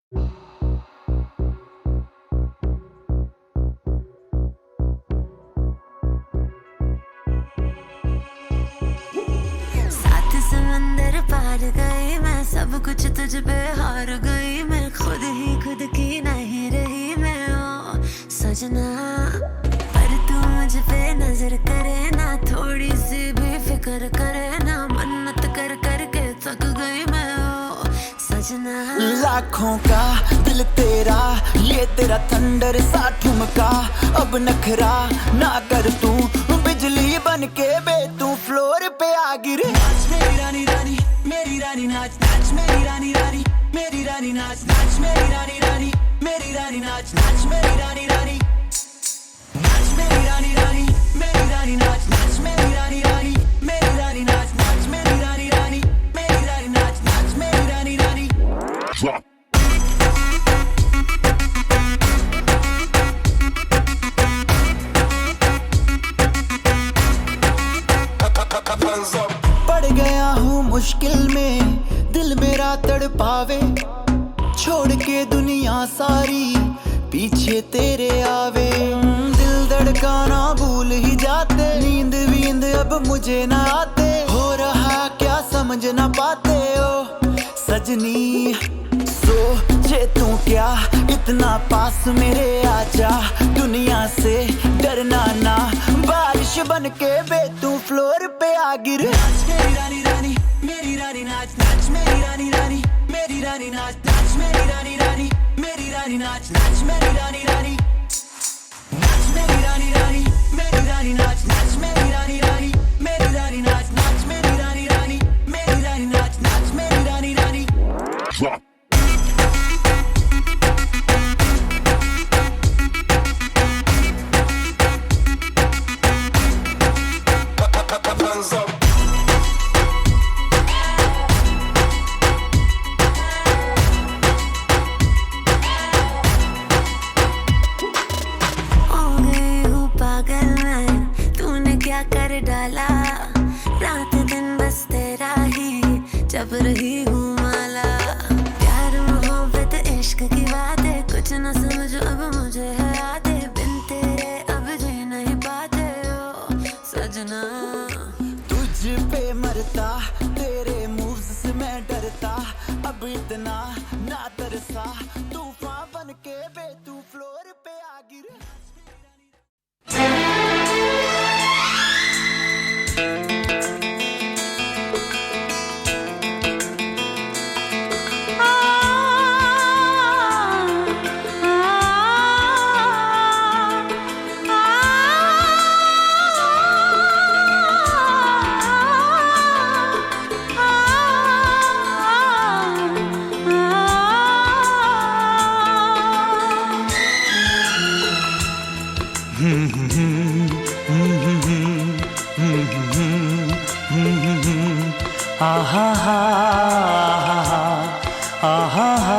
सात समंदर पार गई मैं, सब कुछ तुझ पे हार गई मैं, खुद ही खुद की नहीं रही मैं ओ सजना। पर तू मुझ पे नजर करे ना, थोड़ी सी भी फिक्र करे ना, मन्नत कर कर के थक गई मैं ओ सजना। लाखों का दिल तेरा, ये तेरा थंडर सा ठुमका, अब नखरा ना कर तू, बिजली बन के बे तू फ्लोर पे आ गिरे। नाच मेरी रानी रानी, मेरी रानी नाच नाच मेरी रानी रानी, मेरी रानी नाच नाच मेरी रानी रानी, मेरी रानी नाच नाच मेरी रानी रानी, नाच मेरी रानी रानी, मेरी रानी नाच नाच मेरी रानी रानी, मेरी रानी नाच नाच मेरी रानी रानी, मेरी रानी नाच नाच मेरी रानी रानी। पड़ गया हूँ मुश्किल में, दिल मेरा तड़पावे, छोड़ के दुनिया सारी पीछे तेरे आवे। दिल धड़काना भूल ही जाते, नींद वींद अब मुझे ना आते, हो रहा क्या समझ ना पाते ओ सजनी। सोचे तू क्या इतना पास मेरे आजा, दुनिया से डरना ना, बारिश बन के बे तू फ्लोर पे आ गिर। नाच मेरी रानी रानी, मेरी रानी नाच नाच मेरी रानी रानी, मेरी रानी नाच नाच मेरी रानी रानी, मेरी रानी नाच नाच मेरी रानी रानी, नाच मेरी रानी रानी, मेरी रानी नाच नाच मेरी रानी रानी, मेरी रानी नाच नाच मेरी रानी रानी, मेरी रानी नाच नाच मेरी रानी रानी। कर डाला रात दिन बस तेरा ही जब रही हूँ माला। प्यार मोहब्बत इश्क की बातें कुछ न समझो अब मुझे है आते, बिन तेरे अब जी नहीं पाते ओ सजना। तुझ पे मरता, तेरे मूव्स से मैं डरता, अब इतना ना तरसा, तूफान बन के बे तू फ्लोर पे आ गिर। आहा हा आहा हा।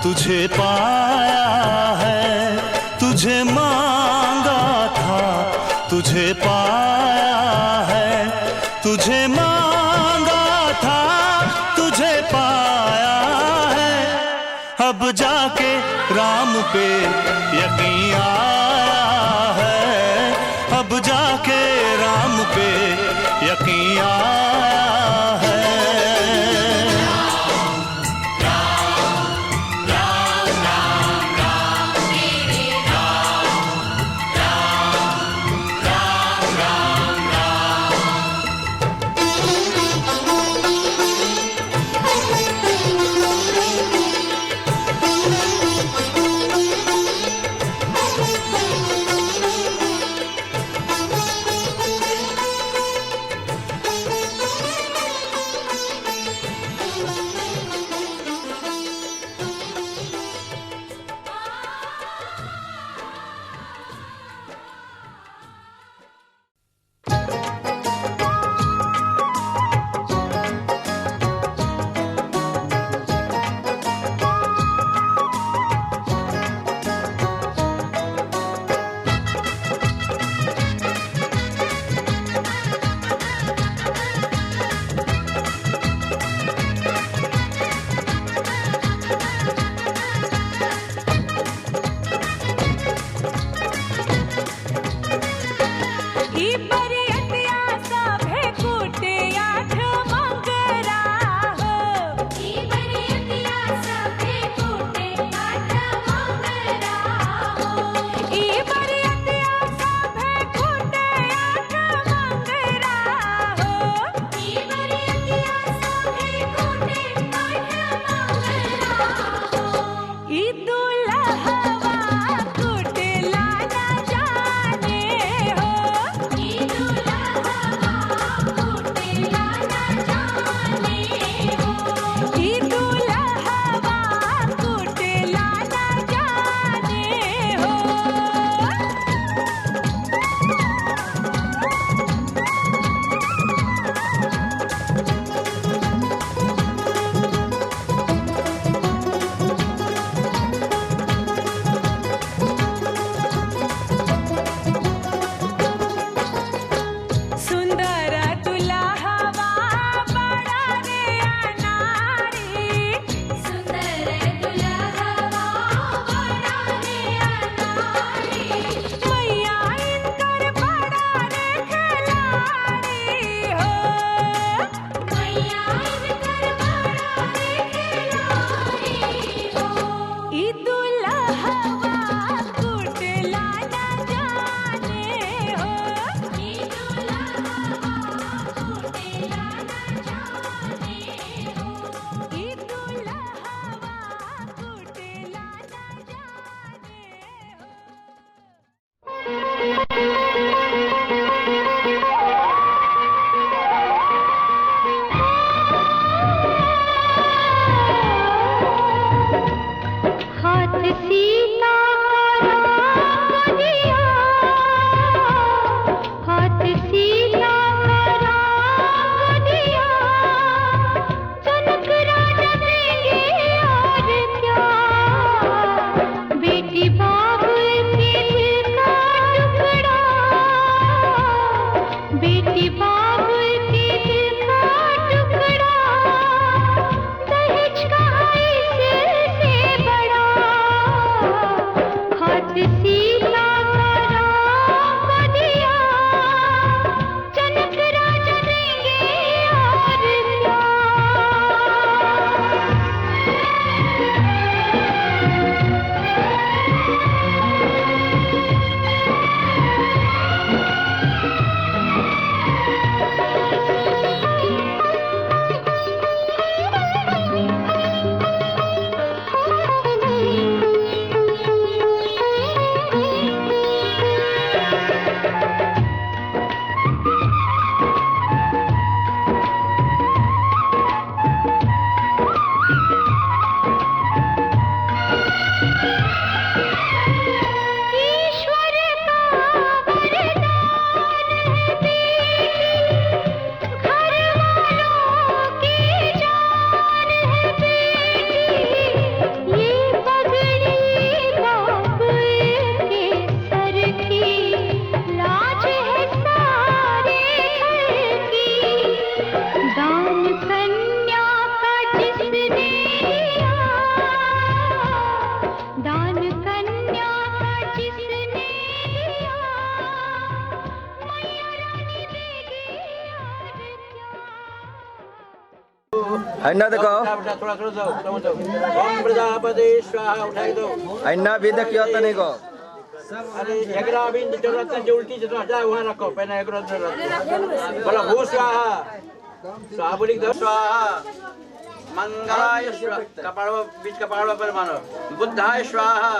तुझे पाया है, तुझे मांगा था, तुझे पाया है, तुझे मांगा था, तुझे पाया है। अब जाके राम पे यकीन आया है, अब जाके राम पे यकीन आया है। अन्ना देखो थोड़ा दो ओम प्रजापति स्वाहा उठाई दो अन्ना भी देखियो तने को अरे एग्रा भी जरूरत है जो उल्टी जितना जाए वहां रखो पहले एग्रा जरूरत बोला भू स्वाहा स्वाहा बोली दो स्वाहा मंगलाय स्वाहा कपाल बीच कपाल पर मानो बुद्धाय स्वाहा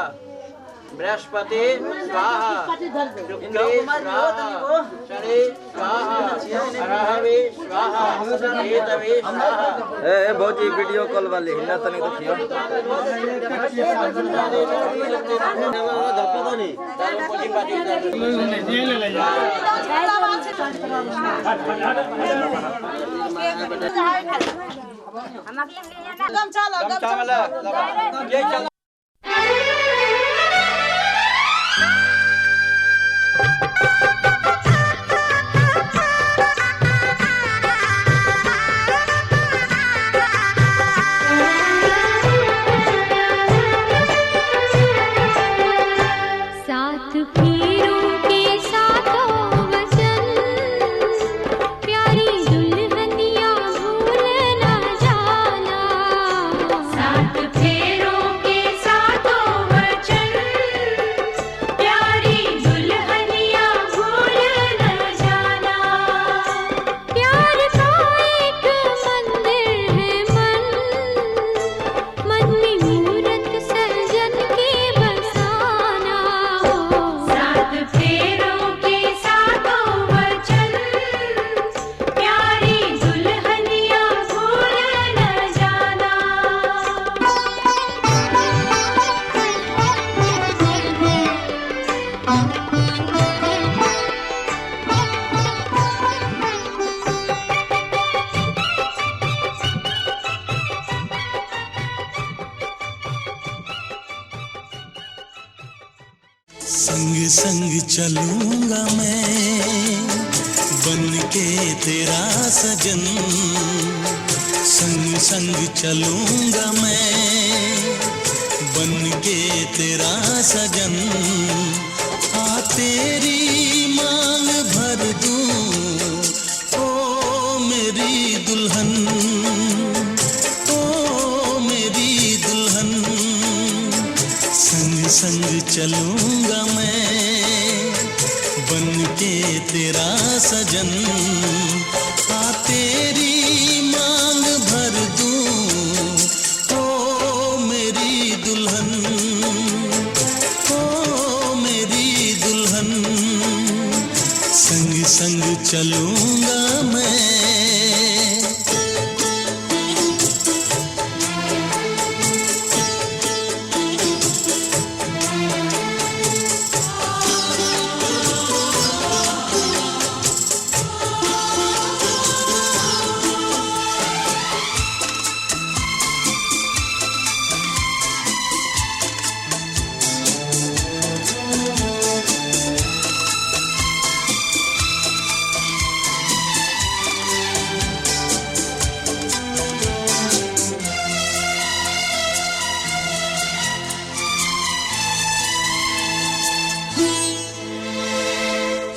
बृहस्पति स्वाहा शुक्ले स्वाहा शनि स्वाहा अरहवे स्वाहा केतवे स्वाहा ए भौजी वीडियो कॉल वाली हिन्ना तने देखियो संग संग चलूंगा मैं बन के तेरा सजन संग संग चलूंगा मैं बन के तेरा सजन आ तेरी मांग भर दूं ओ मेरी दुल्हन ओ मेरी दुल्हन संग संग चलूंगा मैं बन के तेरा सजन आ तेरी मांग भर दूं ओ मेरी दुल्हन ओ मेरी दुल्हन संग संग चलूंगा मैं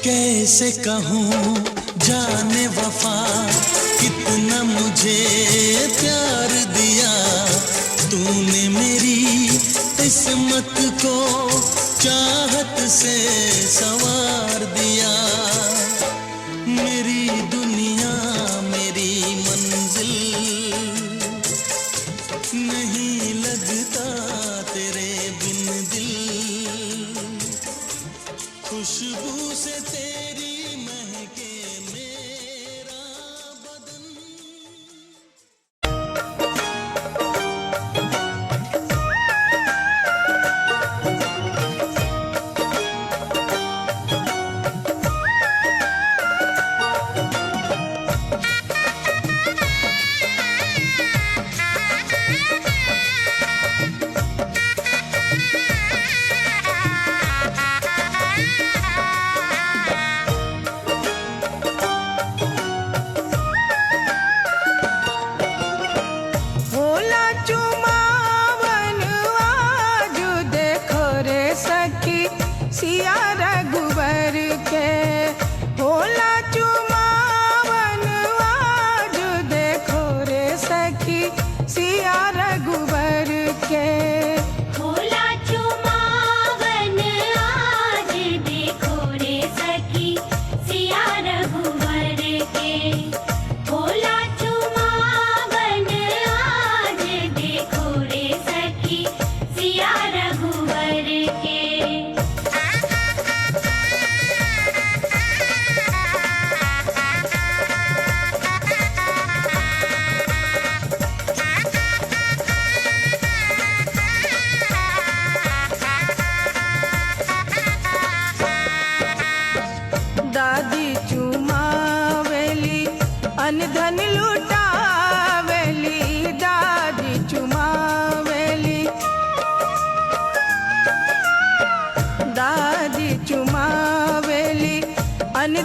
कैसे कहूँ जाने वफा कितना मुझे प्यार दिया तूने मेरी किस्मत को चाहत से संवार दिया मेरी दुनिया मेरी मंजिल नहीं लगता तेरे बिन दिल खुशबू से तेरी महके मेरा बदन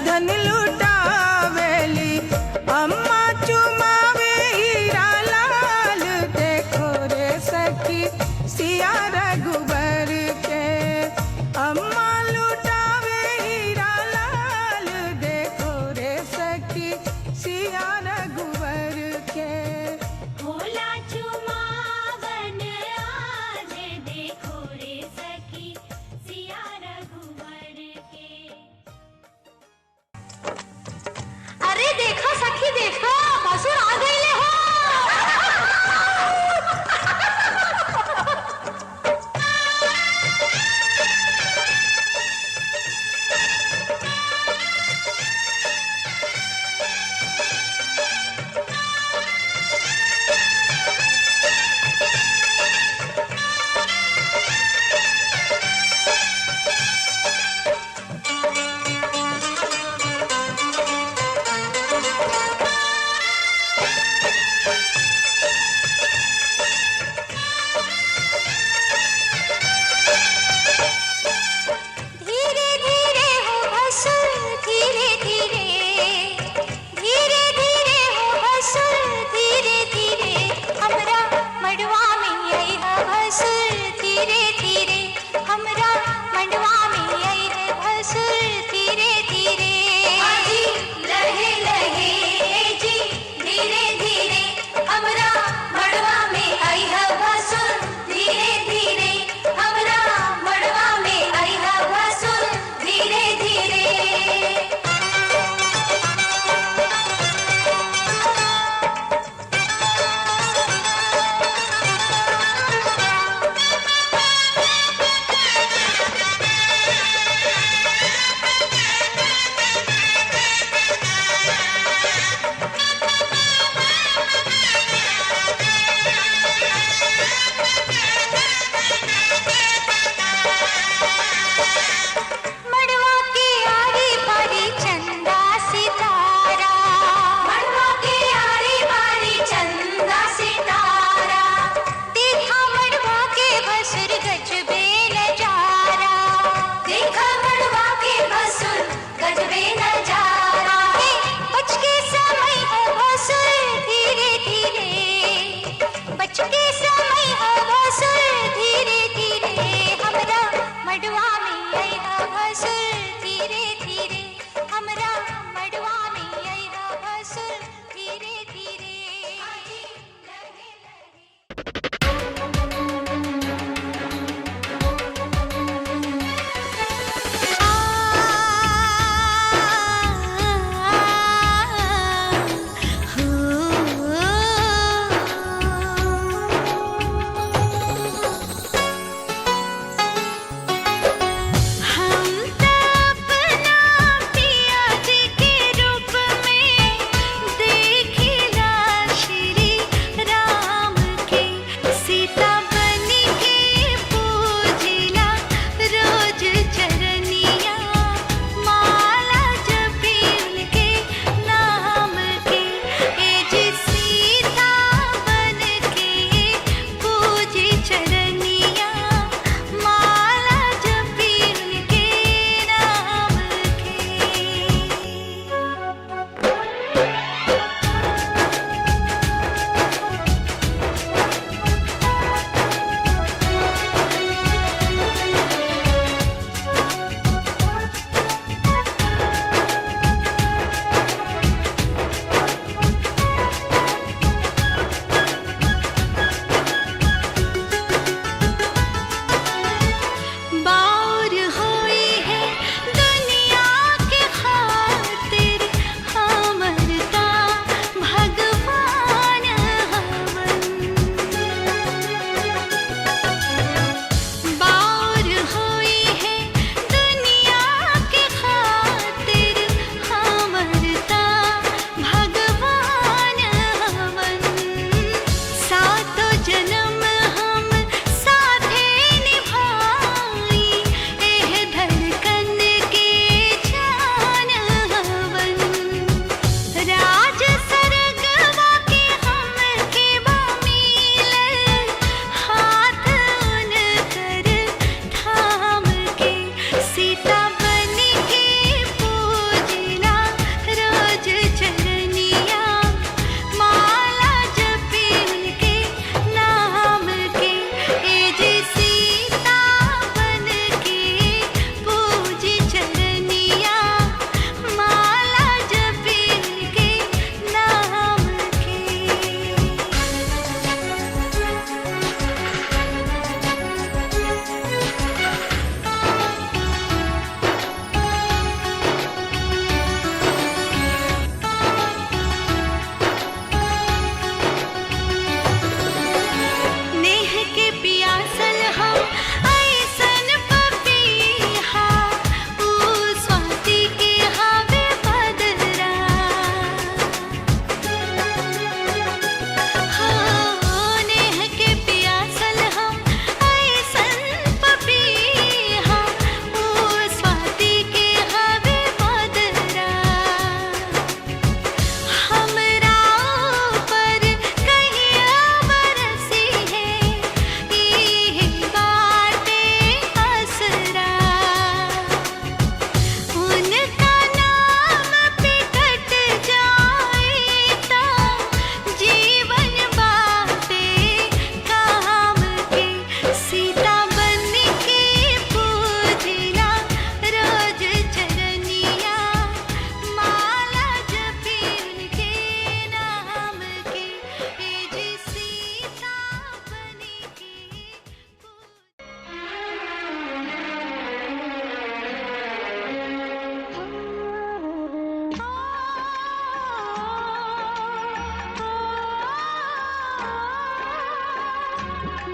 धन लुटावेली अम्मा चुमावे हीरा लाल देखो रे सखी सिया रघुबर के अम्मा लुटावे हीरा लाल देखो रे सखी सिया रघुबर के भोला चुमावन आज देखो रे सखी सिया रघुवर के।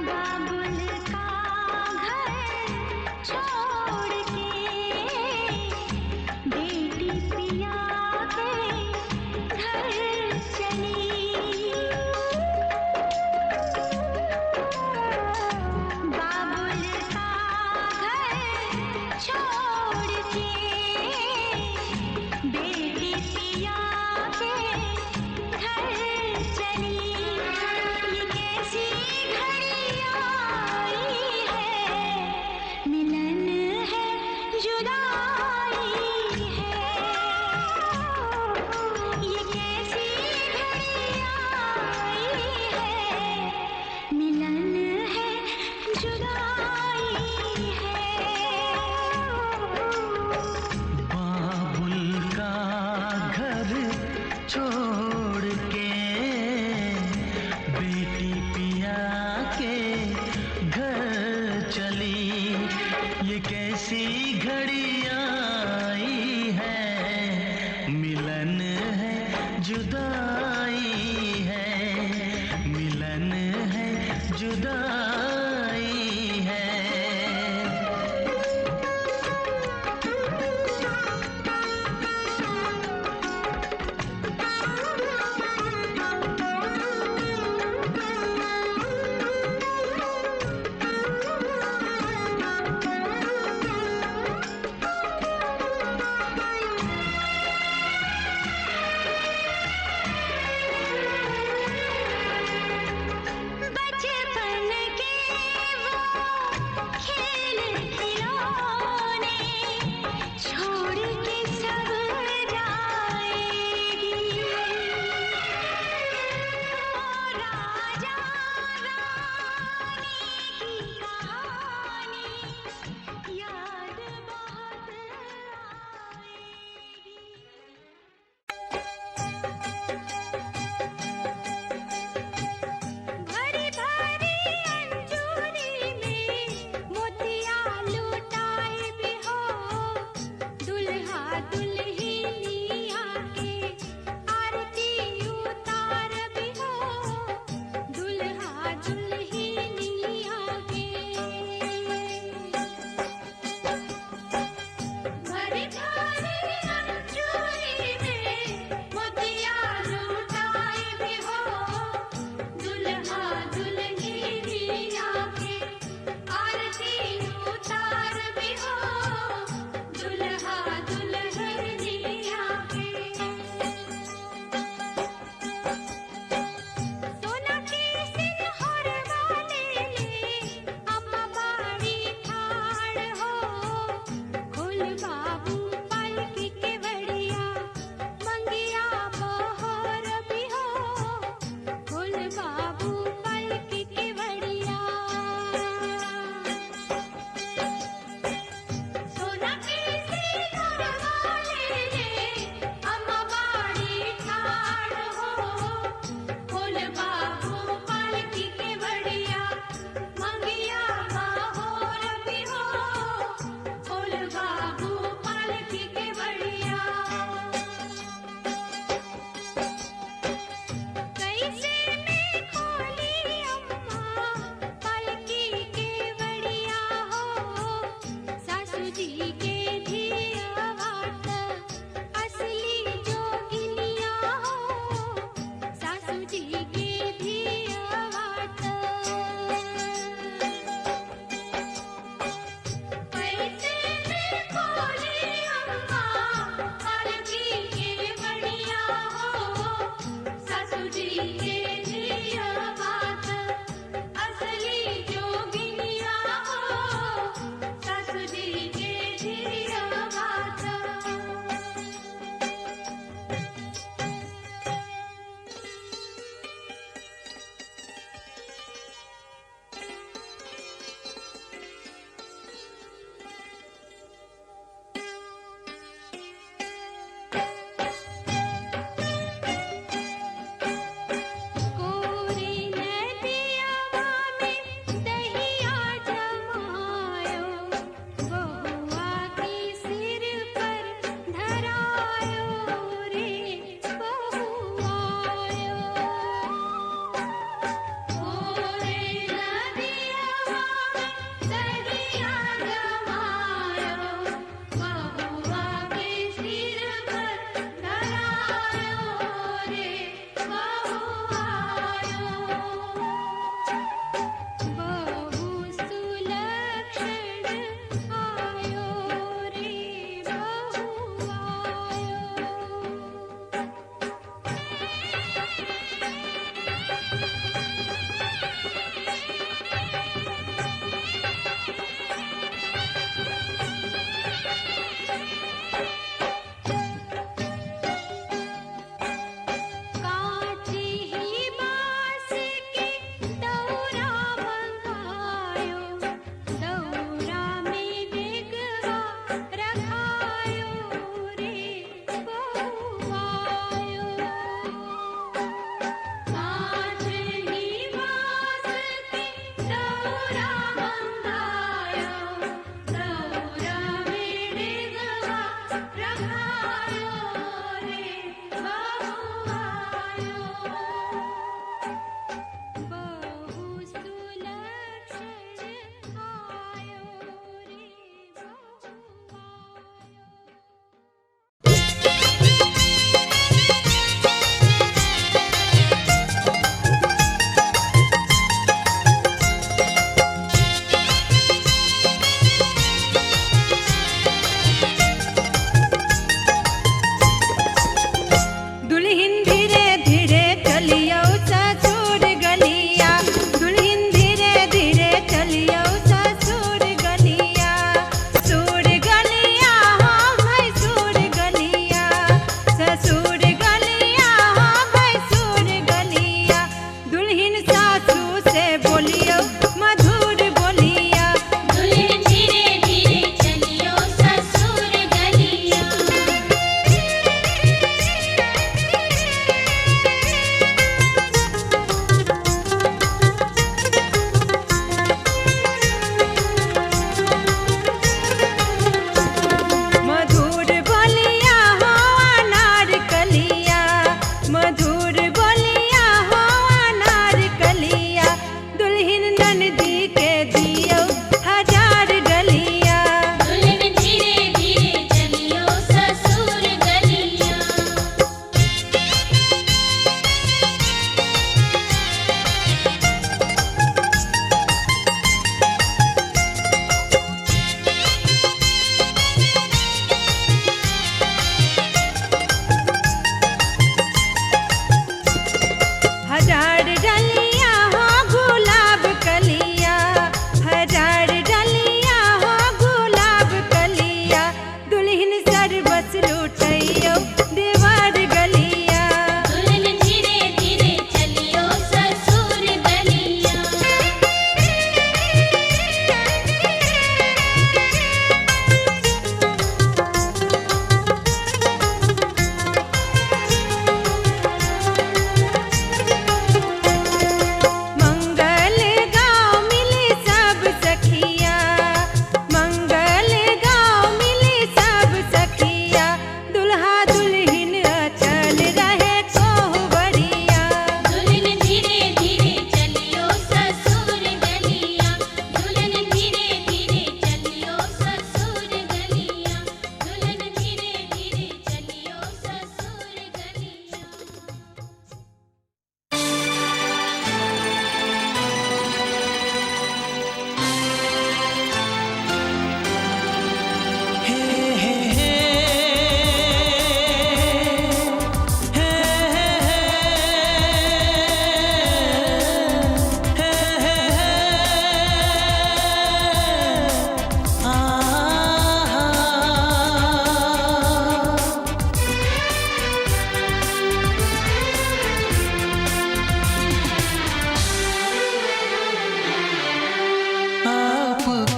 बाबुल का घर छोड़ के बेटी पिया के घर चली बाबुल का घर छोड़ के बेटी पिया के घर चली ये कैसी घड़ी आई है मिलन है जुदाई है ये कैसी घड़ी आई है मिलन है जुदाई है बाबुल का घर छोड़ के बेटी पिया के घर चली ये कैसी घड़ी आई है मिलन है जुदाई है मिलन है जुदाई है बचपन के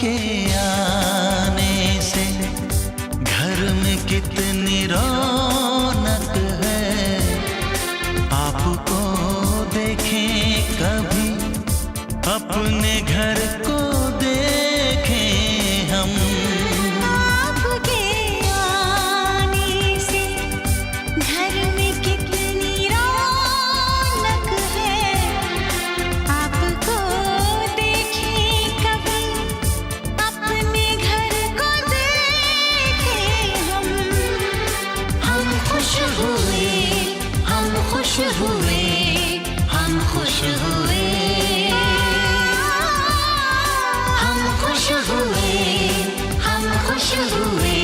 के आने से घर में कितनी रौनक है। आपको देखें कभी अपने घर को देखें हम। आपके आने से घर में कितनी रौनक है। आपको देखें कभी अपने घर को देखें हम। हम खुश हुए, हम खुश हुए, हम खुश हुए। हम खुश हुए, हम खुश हुए,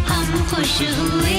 हम खुश हुए।